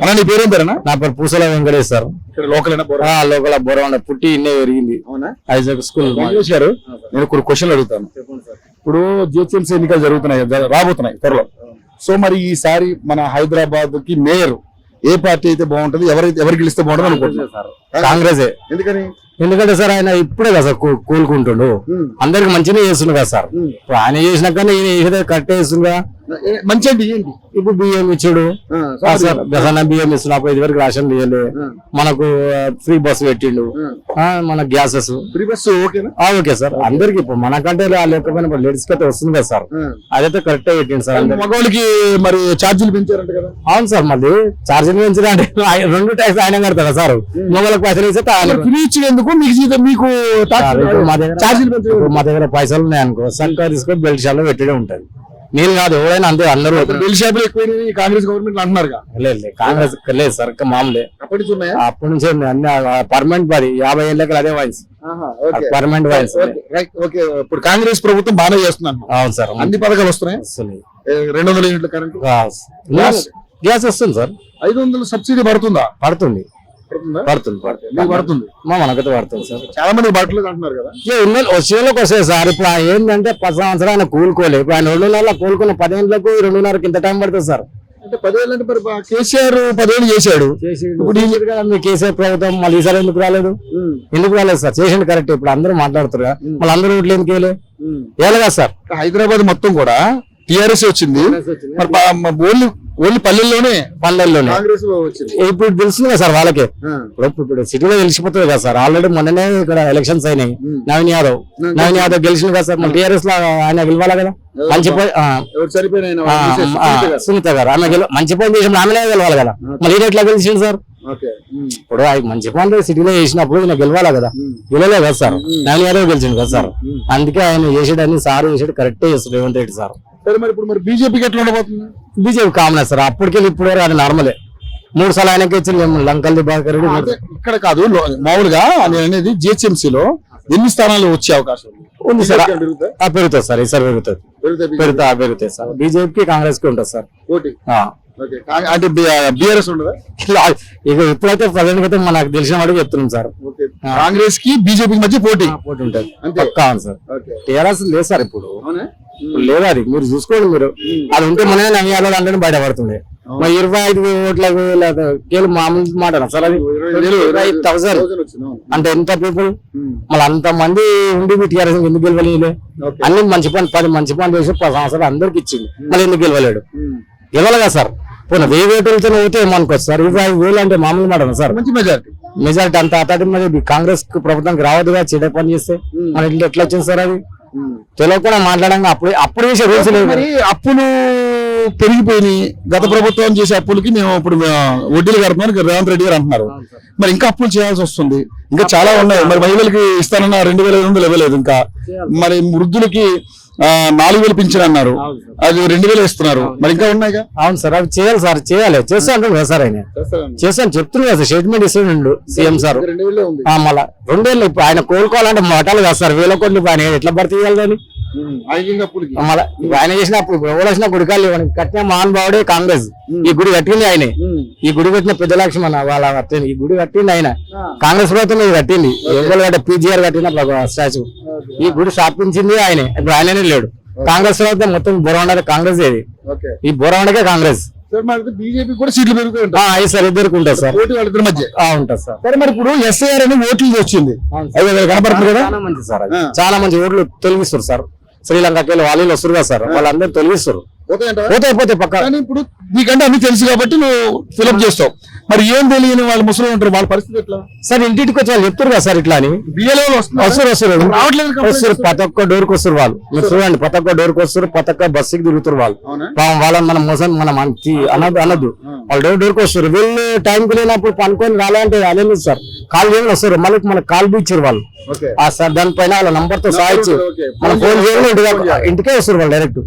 అన్న నీ పేరేం పేరేనా? నా పేరు పూసల వెంకటేష్ సార్. లోకల్ బోరవండ పుట్టి ఇన్నే పెరిగింది ఐజాక్ స్కూల్. వెంకటేష్ గారు, నేను కొన్ని క్వశ్చన్లు అడుగుతాను. ఇప్పుడు జిహెచ్ఎంసీ ఎన్నికలు జరుగుతున్నాయి, రాబోతున్నాయి త్వరలో. సో మరి ఈసారి మన హైదరాబాద్ కి మేయర్ ఏ పార్టీ అయితే బాగుంటది, ఎవరు గెలిస్తే బాగుంటుంది అనుకుంటున్నారు? కాంగ్రెస్. ఎందుకని? ఎందుకంటే సార్ ఆయన ఇప్పుడే కదా సార్ కోలుకుంటుండు, అందరికి మంచిగా చేస్తుండు కదా సార్. ఇప్పుడు ఆయన చేసినాక ఈయన చేసేది కరెక్ట్ చేస్తుండగా. మంచి అంటే ఏంటి? ఇప్పుడు బియ్యం ఇచ్చాడు సార్, బియ్యం ఇస్తున్నప్పుడు ఇది వరకు రేషన్ బియ్యలు, మనకు ఫ్రీ బస్ పెట్టిండు, మన gases free bus. Okay sir అందరికి. ఇప్పుడు మనకంటే లేకపోయినా లేడీస్ కి అయితే వస్తుంది కదా సార్, అదైతే కరెక్ట్ గా పెట్టిండు సార్. మగవాళ్ళకి మరి ఛార్జీలు పెంచారంట కదా? అవును సార్, మళ్ళీ ఛార్జీలు పెంచడం అంటే 2 ట్యాక్స్ ఆయన కడతారా సార్, మగవాళ్ళకి పైసలు ఇస్తే ఫ్రీ ఇచ్చినందుకు మీకు మా దగ్గర పైసలు ఉన్నాయనుకో చక్కగా తీసుకొని బెల్ట్ షాప్ లో పెట్టడే ఉంటది. నేను కాదు ఎవరైనా అంతే, అందరూ బెల్ట్ షాపులు ఎక్కువ కాంగ్రెస్ గవర్నమెంట్ అంటున్నారు. లేదు కాంగ్రెస్ లేదు సార్, మామూలే అప్పటి నుంచి అన్ని పర్మనెంట్. 50 ఏళ్ళకి అదే వాయిస్ పర్మనెంట్ వాయిస్. ఇప్పుడు కాంగ్రెస్ ప్రభుత్వం బాగా చేస్తున్నాను. అవును సార్, అన్ని పథకాలు వస్తున్నాయి. 200 యూనిట్ల కరెంట్, గ్యాస్ వస్తుంది సార్. 500 సబ్సిడీ పడుతుందా? పడుతుంది. మనకైతే పడుతుంది సార్. చాలా మంది బట్టలు అంటున్నారు కదా. వచ్చేలోకి వస్తాయి సార్. ఇప్పుడు ఏంటంటే 10 సంవత్సరాలు ఆయన కూలుకోలేదు. ఇప్పుడు ఆయన 2 నెలల కూలుకున్న 10 ఏళ్ళకు 2.5 ఇంత టైం పడుతుంది సార్. అంటే 10 ఏళ్ళు అంటే కేసీఆర్ 10 ఏళ్ళు చేశాడు. ఇప్పుడు కేసీఆర్ ప్రభుత్వం మళ్ళీ ఈసారి ఎందుకు రాలేదు? ఎందుకు రాలేదు సార్? చేసిండు కరెక్ట్. ఇప్పుడు అందరూ మాట్లాడుతారు, మళ్ళీ అందరూ ఓట్లు ఎందుకు వేయలేదు సార్? హైదరాబాద్ మొత్తం కూడా టీఆర్ఎస్ వచ్చింది. ఓన్లీ పల్లెల్లోనే కాంగ్రెస్ వచ్చింది. ఇప్పుడు తెలుస్తుంది కదా సార్ వాళ్ళకి. ఇప్పుడు సిటీలో తెలిసిపోతుంది కదా సార్. ఆల్రెడీ మొన్ననే ఇక్కడ ఎలక్షన్స్ అయినాయి. నవీన్ యాదవ్ గెలిచింది కదా సార్. మళ్ళీ టీఆర్ఎస్ లో ఆయన గెలవాలి కదా. మంచి సునీత గారు ఆమె మంచి పని చేసినప్పుడు ఆమెనే గెలవాలి కదా. మళ్ళీ ఎట్లా గెలిచింది సార్? ఇప్పుడు మంచి పనులు సిటీలో చేసినప్పుడు ఈయన గెలవాలి కదా. గెలవలేదు కదా సార్. నవీన్ యాదవ్ గెలిచింది కదా సార్. అందుకే ఆయన చేసేటన్ని సార్ చేసాడు కరెక్టే చేస్తాడు రేవంత్ రెడ్డి సార్. మరి బీజేపీకి ఎట్లా ఉండబోతుంది? BJP common sir. అప్పటికెళ్ళి ఇప్పుడు అది నార్మలే. 3 సార్లు ఆయనకి ఇచ్చింది లంకల్ దిబాకర్ రెడ్డి. ఇక్కడ కాదు, మామూలుగా నేను అనేది జిహెచ్ఎంసీలో ఎన్ని స్థానాలు వచ్చే అవకాశం ఉంది సార్? పెరుగుతుంది సార్, ఈసారి పెరుగుతాయి సార్. బీజేపీకి కాంగ్రెస్ కి ఉంటుంది సార్ పోటీ. అంటే బీఆర్ఎస్ ఉండదా? ఇక ఇప్పుడైతే ప్రజెంట్ అయితే మనకు తెలిసిన వాడికి చెప్తున్నాం సార్. కాంగ్రెస్ కి బీజేపీ మధ్య పోటీ ఉంటుంది. అవును సార్. టీఆర్ఎస్ లేదు సార్ ఇప్పుడు లేదు. అది మీరు చూసుకోండి. మీరు అది ఉంటే మనమే నవ్యాలో అంటే బయటపడుతుండే. 25 ఓట్లకు మామూలు మాట సార్. అది 25,000 అంటే ఎంత పీపుల్. మళ్ళీ అంత మంది ఉండి టీఆర్ఎస్ ఎందుకు గెలవలేదు? అన్ని మంచి పని 10 మంచి పని చేసి 10 సంవత్సరాలు అందరికి ఇచ్చింది. మళ్ళీ ఎందుకు గెలవలేడు? గెలవలేదా సార్? పోనీ 1000 ఓట్లతో పోతే ఏమనుకోవచ్చు సార్. 25,000 అంటే మామూలు మాట సార్. మంచి మెజారిటీ అంత అతడి మరి కాంగ్రెస్ ప్రభుత్వానికి రావద్దుగా చెడ్డ పని చేస్తే. మన ఇంట్లో ఎట్లా వచ్చింది సార్? అది తెలియకుండా మాట్లాడంగా అప్పుడు చేసే రూల్స్ లేవు. మరి అప్పులు పెరిగిపోయినాయి. గత ప్రభుత్వం చేసే అప్పులకి మేము ఇప్పుడు వడ్డీలు కడుతున్నాం రేవంత్ రెడ్డి గారు అంటున్నారు. మరి ఇంకా అప్పులు చేయాల్సి వస్తుంది. ఇంకా చాలా ఉన్నాయి. మరి మహిళలకి ఇస్తానన్న 2,500 ఇవ్వలేదు. ఇంకా మరి వృద్ధులకి 4,000 పింఛన్ అన్నారు, అది 2,000 ఇస్తున్నారు. మరి ఇంకా ఉన్నాయిగా. అవును సార్, అవి చేయాలి సార్. చేస్తా అంటారు కదా సార్. ఆయన చేస్తాను చెప్తున్నారు కదా. స్టేట్మెంట్ ఇస్తుండు సీఎం సార్. మళ్ళా 2 ఏళ్ళు ఇప్పుడు ఆయన కోలుకోవాలంటే మటాలు కదా సార్. 1,000 కోట్లు ఆయన ఎట్లా భర్తీ చేయాలి దాన్ని? మళ్ళీ ఆయన చేసినప్పుడు ఎవరు వచ్చిన గుడికాలు కట్టిన మహానుభావుడే కాంగ్రెస్. ఈ గుడి కట్టింది ఆయనే. ఈ గుడి కట్టిన పెద్ద లక్ష్మణ వాళ్ళ కట్టింది. ఈ గుడి కట్టింది ఆయన. కాంగ్రెస్ ప్రభుత్వం ఇది కట్టింది. ఎవరు కట్టే పీజీఆర్ కట్టిన స్టాచ్యూ. ఈ గుడి స్థాపించింది ఆయనే. ఇప్పుడు ఆయననే లేడు. కాంగ్రెస్ ప్రభుత్వం మొత్తం బోరవండ కాంగ్రెస్. ఏది ఈ బోరవండకే కాంగ్రెస్. బీజేపీ కూడా సీట్లు పెరుగుతాయి సార్. ఇద్దరికి ఉంటుంది సార్. వాళ్ళిద్దరి మధ్య ఉంటుంది సార్. సరే మరి ఇప్పుడు ఎస్ఐఆర్ అని ఓట్లు వచ్చింది కనపడుతుంది కదా. చాలా మంచి సార్. చాలా మంచి ఓట్లు తొలగిస్తారు సార్. శ్రీలంకకి వెళ్ళి వాళ్ళు వస్తారు కదా సార్. వాళ్ళందరూ తొలగిస్తారు. పోతే పక్క. ఇప్పుడు నీకంటే అన్ని తెలుసు కాబట్టి నువ్వు ఫిల్అప్ చేస్తావు. మరి ఏం తెలియని వాళ్ళు ముసలి ఉంటారు, వాళ్ళ పరిస్థితి ఎట్లా సార్? ఇంటికి వచ్చి వాళ్ళు చెప్తారు కదా సార్. ఇట్లా అని వస్తారు. ప్రతి ఒక్క డోర్కి వస్తారు వాళ్ళు. మీరు చూడండి, ప్రతి ఒక్క డోర్కి వస్తారు. ప్రతి ఒక్క బస్సుకి తిరుగుతారు వాళ్ళు. వాళ్ళని మనం మోసం మనం అనద్దు. వాళ్ళు డోర్కి వస్తారు. వీళ్ళు టైంకి లేనప్పుడు పనుకొని రాలంటే అదేమి సార్. కాల్ చేయమని వస్తారు. మళ్ళీ మన కాల్ బీచ్చారు వాళ్ళు. సార్ దానిపైన వాళ్ళ నంబర్ తో సాయిచ్చు మనం ఫోన్ చేయడం ఇంటికే వస్తారు వాళ్ళు. డైరెక్ట్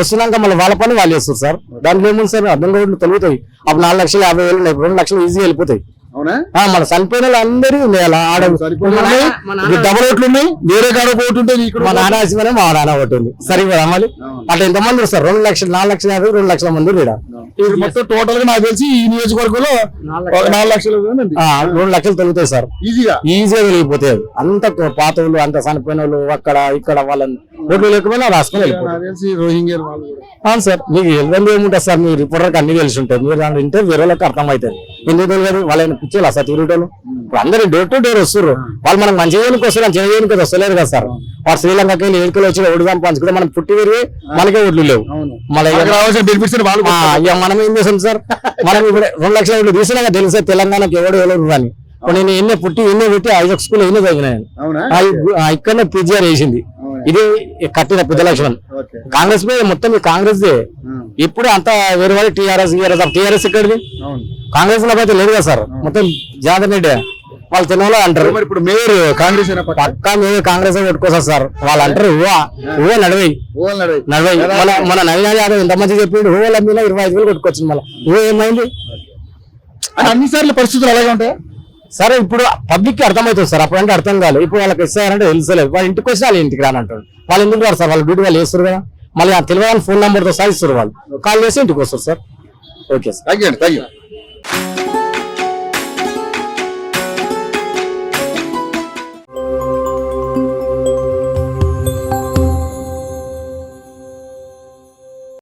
వస్తున్నాక మళ్ళీ వాళ్ళ పని వాళ్ళు చేస్తారు సార్. దాంట్లో ఏముంది సార్? 18 ఓట్లు తొలుగుతాయి. అప్పుడు 4,50,000 2 లక్షలు ఈజీ వెళ్ళిపోతాయి. అవునా? మన చనిపోయిన వాళ్ళు అందరూ ఉన్నాయి అలా ఆడ డబల్ ఓట్లు ఉన్నాయి, వేరే కాడ ఒక ఓటు ఉంటే ఇక్కడ మా నాన్న వేసిన మా నాన్న ఒకటి ఉంది సరిపోదా మళ్ళీ అట్లా ఎంతమంది వస్తారు 2 లక్షలు 4 లక్షల 2 లక్షల మంది ఇక్కడ ఇప్పుడు మొత్తం టోటల్ గా నాకు తెలిసి ఈ నియోజకవర్గంలో ఒక 4 లక్షలు ఉంది. 2 లక్షలు తొలుగుతాయి సార్, ఈజీగా వెలిగిపోతాయి. అంత పాత వాళ్ళు అంత చనిపోయిన వాళ్ళు అక్కడ ఇక్కడ వాళ్ళని ఓట్లు లేకపోయినా రాసుకొని వెళ్ళిపోతారు. నాకు తెలిసి రోహింగ్యా వాళ్ళు కూడా. అవును సార్, మీకు వెళ్ళండి ఏముంటుంది సార్, మీ రిపోర్టర్కి అన్ని తెలిసి ఉంటాయి. మీరు దాంట్లో వింటే వేరే వాళ్ళకి అర్థమవుతుంది. ఎందుకు తెలియదు వాళ్ళని పిచ్చేలా సార్ తిరుగుటోళ్ళు. ఇప్పుడు అందరూ డోర్ టు డోర్ వస్తారు. వాళ్ళు మనకు మంచి చేయడానికి వస్తారు, చెడు చేయడానికి వస్తలేరు కదా సార్. వాడు శ్రీలంకకి వెళ్ళి ఏడుకలు వచ్చి ఓటు సంపాదించుకుంటే మనం పుట్టి విరిగి మనకే ఓట్లు లేవు. మళ్ళీ రావాల్సిన బెనిఫిట్స్ వాళ్ళు ఇక మనం ఏం చేస్తాం సార్, మనం ఇప్పుడు 2 లక్షల ఓట్లు తీసినాక తెలుసా తెలంగాణకి ఎవరు అని. నేను ఎన్నో పుట్టి ఎన్నో పెట్టి 5 స్కూల్ ఎన్నో చదివినాను. ఇక్కడనే పీజీఆర్ వేసింది. ఇది కట్టిన పెద్ద లక్ష్మణ్. కాంగ్రెస్ మీద మొత్తం కాంగ్రెస్ దే. ఇప్పుడు అంతా వేరే వాళ్ళు టీఆర్ఎస్ ఇక్కడిది. కాంగ్రెస్ లో అయితే లేదు కదా సార్, మొత్తం జాదవ్ రెడ్డి వాళ్ళు తినలో అంటారు. మరి ఇప్పుడు మేయర్ కాంగ్రెస్ పక్కా మేము కాంగ్రెస్ పెట్టుకోసారు సార్. వాళ్ళు అంటారు ఊహ నడవై మన నవీన్ యాదవ్ ఎంత మంచి చెప్పిండు. ఊహల మీద 25,000 కొట్టుకొచ్చింది. మళ్ళీ ఊహ ఏమైంది? అన్ని సార్లు పరిస్థితులు అలాగే ఉంటాయి సరే. ఇప్పుడు పబ్లిక్ కి అర్థమవుతుంది సార్, అప్పుడంటే అర్థం కాలేదు. ఇప్పుడు వాళ్ళకి ఇస్తారంటే తెలుసలేదు. వాళ్ళ ఇంటికి వచ్చి వాళ్ళ ఇంటికి రానంటారు. వాళ్ళు ఎందుకు రారు సార్, వాళ్ళ డ్యూటీ వాళ్ళు వేస్తారు కదా. మళ్ళీ తెలియని ఫోన్ నెంబర్ తో సాధిస్తారు. వాళ్ళు కాల్ చేసి ఇంటికి వస్తారు sir. Okay sir, thank you.